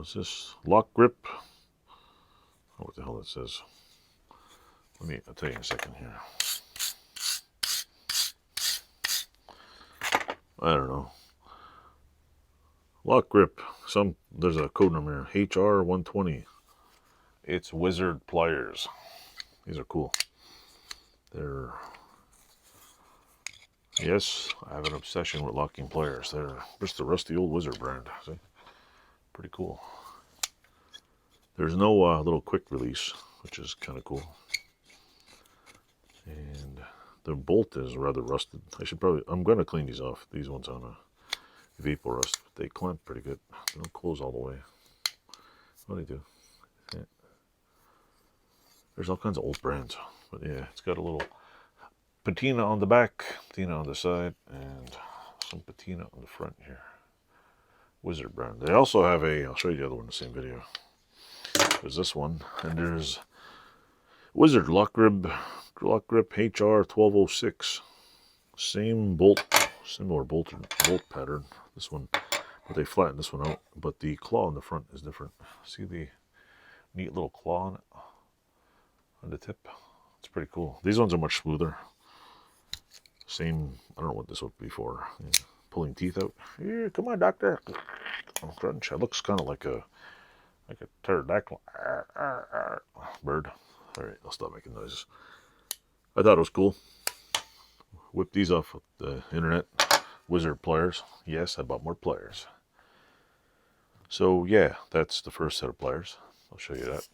What's this? Lock grip. Oh, what the hell it says. I'll tell you in a second here. I don't know. Lock grip. There's a code number here. HR120. It's Wizard pliers. These are cool. Yes, I have an obsession with locking pliers. They're just the rusty old Wizard brand. See? Pretty cool. There's no little quick release, which is kind of cool. And the bolt is rather rusted. I'm going to clean these off. These ones on a vapor rust. They clamp pretty good. They don't close all the way. What do they do? Yeah. There's all kinds of old brands. But yeah, it's got a little patina on the back, patina on the side, and some patina on the front here. Wizard brand. They also have I'll show you the other one in the same video. There's this one, and there's Wizard lock grip HR1206. Same bolt, similar bolt pattern. This one, but they flatten this one out. But the claw on the front is different. See the neat little claw on it, on the tip. It's pretty cool. These ones are much smoother. Same. I don't know what this would be for. Yeah, pulling teeth out. Here, come on, doctor. Crunch. It looks kind of like a pterodactyl bird. All right, I'll stop making noises. I thought it was cool. Whipped these off the internet. Wizard pliers. Yes, I bought more pliers. So yeah, that's the first set of pliers. I'll show you that.